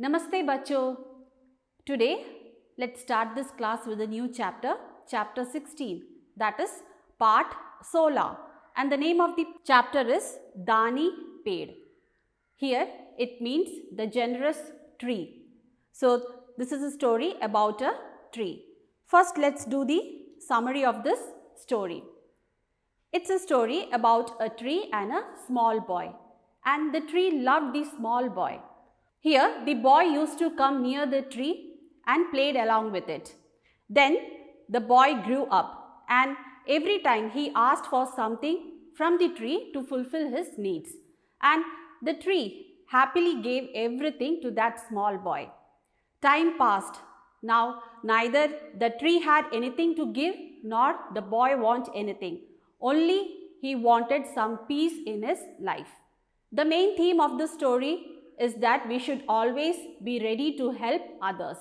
Namaste bachcho. Today let's start this class with a new chapter, chapter 16, that is part 16, and the name of the chapter is Dani Ped. Here it means the generous tree. So this is a story about a tree. First let's do the summary of this story. It's a story about a tree and a small boy, and the tree loved the small boy. Here, the boy used to come near the tree and played along with it. Then, the boy grew up, and every time he asked for something from the tree to fulfill his needs. And the tree happily gave everything to that small boy. Time passed. Now, neither the tree had anything to give nor the boy wanted anything. Only he wanted some peace in his life. The main theme of the story is that we should always be ready to help others,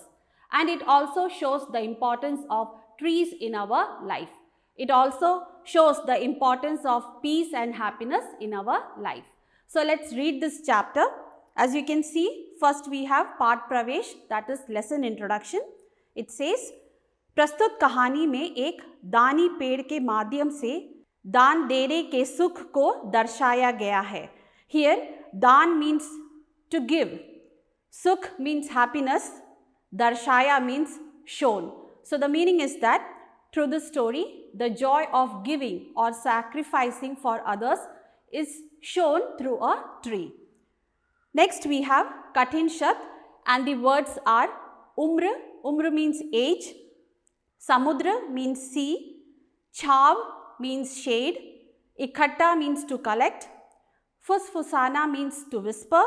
and it also shows the importance of trees in our life. It also shows the importance of peace and happiness in our life. So let's read this chapter. As you can see, first we have part pravesh, that is lesson introduction. It says, प्रस्तुत कहानी में एक दानी पेड़ के माध्यम से दान देने के सुख को दर्शाया गया है. Here दान means to give, sukh means happiness, darshaya means shown. So the meaning is that through this story, the joy of giving or sacrificing for others is shown through a tree. Next we have Kathin Shabd, and the words are Umr. Umr means age, Samudra means sea, Chhav means shade, Ikhatta means to collect, Fusfusana means to whisper,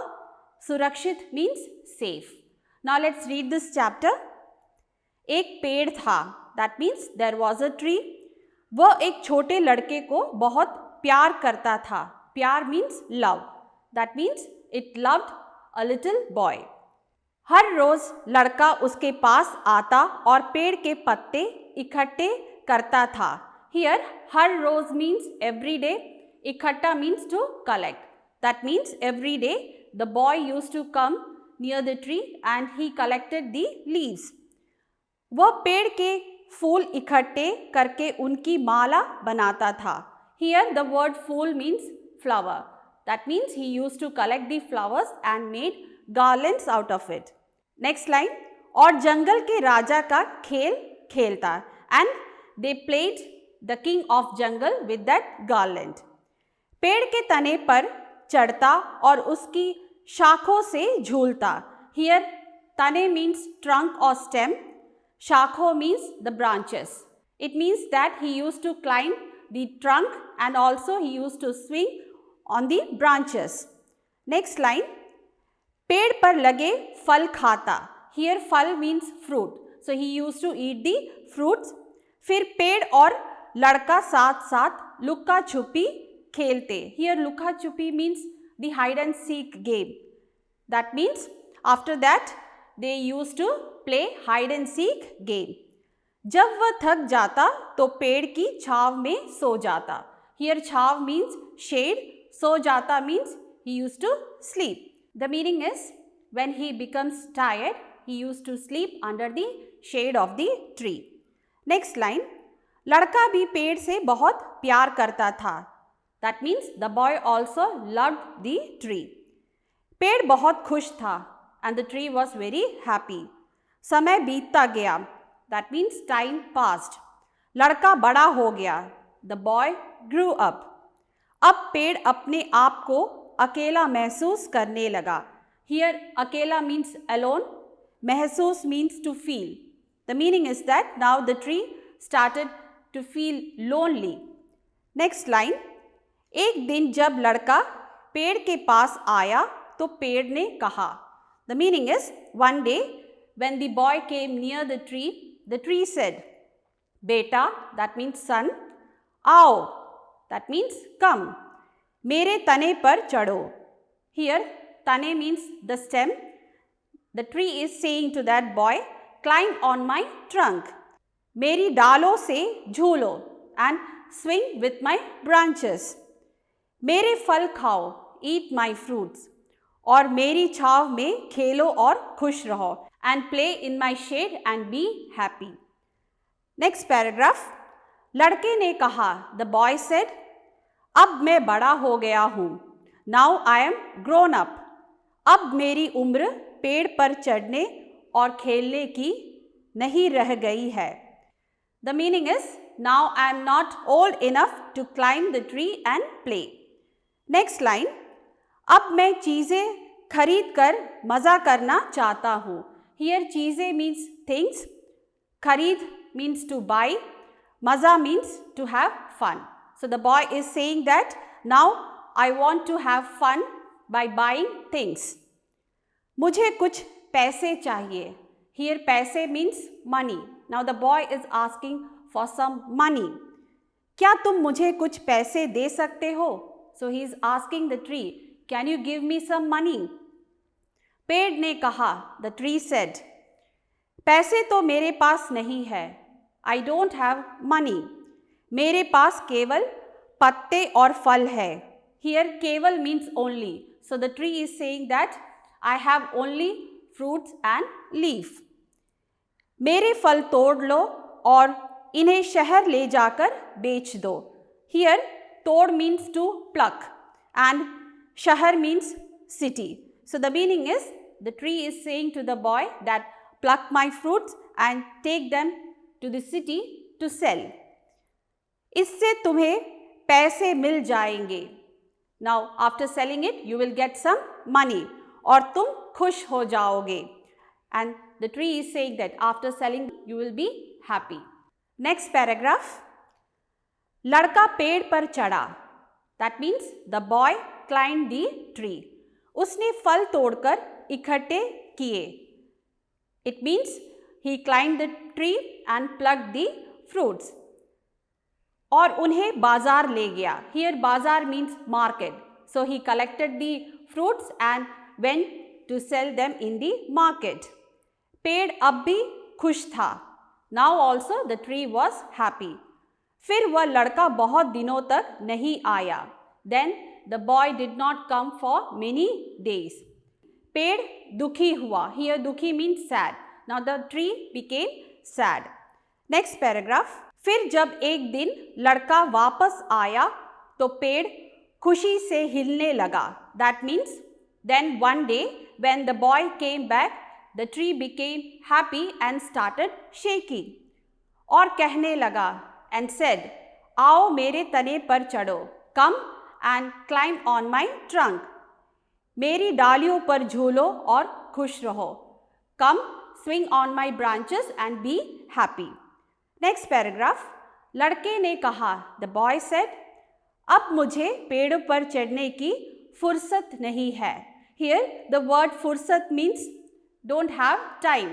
Surakshit means safe. Now let's read this chapter. एक पेड़ था, that means there was a tree. वह एक छोटे लड़के को बहुत प्यार करता था. प्यार means love. That means it loved a little boy. हर रोज लड़का उसके पास आता और पेड़ के पत्ते इकट्ठे करता था. Here her rose means every day. इकट्ठा means to collect. That means every day the boy used to come near the tree and he collected the leaves. वह पेड़ के फूल इकट्ठे करके उनकी माला बनाता था. Here the word fool means flower. That means he used to collect the flowers and made garlands out of it. Next line, और जंगल के राजा का खेल खेलता, and they played the king of jungle with that garland. पेड़ के तने पर चढ़ता और उसकी शाखों से झूलता. Here tane means trunk or stem, shakho means the branches. It means that he used to climb the trunk and also he used to swing on the branches. Next line, पेड़ पर लगे फल खाता. Here फल means fruit. So he used to eat the fruits. फिर पेड़ और लड़का साथ साथ लुक्का छुपी खेलते. Here लुक्का छुपी means the hide and seek game. That means after that they used to play hide and seek game. जब वह थक जाता तो पेड़ की छाव में सो जाता. Here छाव means shade, सो जाता means he used to sleep. The meaning is when he becomes tired, he used to sleep under the shade of the tree. Next line, लड़का भी पेड़ से बहुत प्यार करता था. That means the boy also loved the tree. पेड़ बहुत खुश था and the tree was very happy. समय बीतता गया. That means time passed. लड़का बड़ा हो गया. The boy grew up. अब पेड़ अपने आप को अकेला महसूस करने लगा. Here अकेला means alone. महसूस means to feel. The meaning is that now the tree started to feel lonely. Next line, एक दिन जब लड़का पेड़ के पास आया तो पेड़ ने कहा. The meaning is one day when the boy came near the tree said, बेटा, that means son, आओ, that means come, मेरे तने पर चढ़ो. Here tane means the stem. The tree is saying to that boy, climb on my trunk. मेरी डालों से झूलो and swing with my branches. मेरे फल खाओ, eat my fruits. और मेरी छाव में खेलो और खुश रहो, and play in my shade and be happy. Next paragraph. लड़के ने कहा, the boy said, अब मैं बड़ा हो गया हूँ. Now I am grown up. अब मेरी उम्र पेड़ पर चढ़ने और खेलने की नहीं रह गई है. The meaning is, now I am not old enough to climb the tree and play. Next line. अब मैं चीज़ें खरीद कर मज़ा करना चाहता हूँ. Here चीज़ें means things, खरीद means to buy, maza means to have fun. So the boy is saying that now I want to have fun by buying things. मुझे कुछ पैसे चाहिए. Here पैसे means money. Now the boy is asking for some money. क्या तुम मुझे कुछ पैसे दे सकते हो? So he is asking the tree, can you give me some money? पेड़ ने कहा, the tree said, पैसे तो मेरे पास नहीं है. I don't have money. मेरे पास केवल पत्ते और फल है. Here केवल means only. So the tree is saying that I have only fruits and leaf. मेरे फल तोड़ लो और इन्हें शहर ले जाकर बेच दो. Here तोड़ means to pluck and शहर means city. So the meaning is, the tree is saying to the boy that pluck my fruits and take them to the city to sell. इससे तुम्हें पैसे मिल जाएंगे. Now after selling it you will get some money और तुम खुश हो जाओगे. And the tree is saying that after selling you will be happy. Next paragraph. लड़का पेड़ पर चढ़ा. That means the boy climbed the tree. उसने फल तोड़कर इकट्ठे किए. It means he climbed the tree and plucked the fruits. और उन्हें बाजार ले गया. Here बाजार means market. So he collected the fruits and went to sell them in the market. पेड़ अब भी खुश था. Now also the tree was happy. फिर वह लड़का बहुत दिनों तक नहीं आया. Then the boy did not come for many days. पेड़ दुखी हुआ. Here दुखी means sad. Now the tree became sad. Next paragraph. फिर जब एक दिन लड़का वापस आया तो पेड़ खुशी से हिलने लगा. That means then one day when the boy came back, the tree became happy and started shaking. और कहने लगा and said, आओ मेरे तने पर चढ़ो. Come and climb on my trunk. मेरी डालियों पर झूलो और खुश रहो. Come, swing on my branches and be happy. Next paragraph. लड़के ने कहा, the boy said, अब मुझे पेड़ पर चढ़ने की फुर्सत नहीं है. Here the word फुर्सत means don't have time.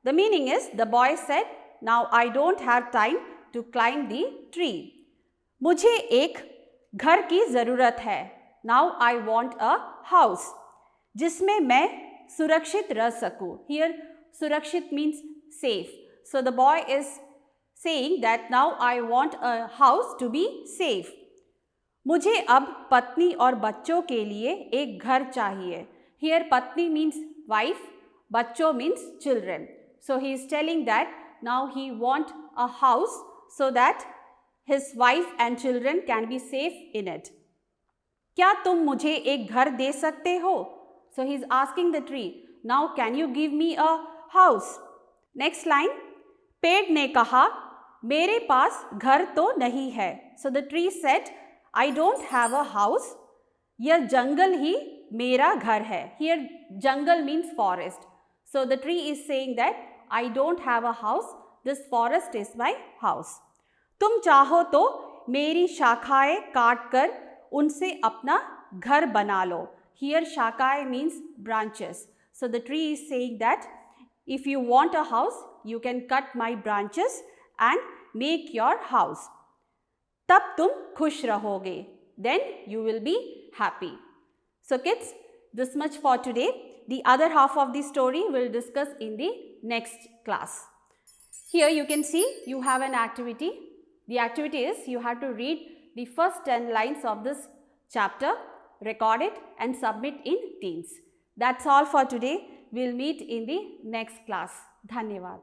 The meaning is, the boy said, now I don't have time to climb the tree. मुझे एक घर की ज़रूरत है. Now I want a house जिसमें मैं सुरक्षित रह सकूं. Here सुरक्षित means safe. So the boy is saying that now I want a house to be safe. मुझे अब पत्नी और बच्चों के लिए एक घर चाहिए. Here पत्नी means wife, बच्चों means children. So he is telling that now he want a house so that his wife and children can be safe in it. क्या तुम मुझे एक घर दे सकते हो? So he is asking the tree, now can you give me a house? Next line. पेड़ ने कहा, मेरे पास घर तो नहीं है. So the tree said, I don't have a house. यह जंगल ही मेरा घर है. Here jungle means forest. So the tree is saying that I don't have a house. This forest is my house. तुम चाहो तो मेरी शाखाएं काट कर उनसे अपना घर बना लो. Here शाखाएं means branches. So the tree is saying that if you want a house, you can cut my branches and make your house. तब तुम खुश रहोगे. Then you will be happy. So kids, this much for today. The other half of the story we'll discuss in the next class. Here you can see you have an activity. The activity is you have to read the first 10 lines of this chapter, record it and submit in Teams. That's all for today. We'll meet in the next class. Dhanyavad.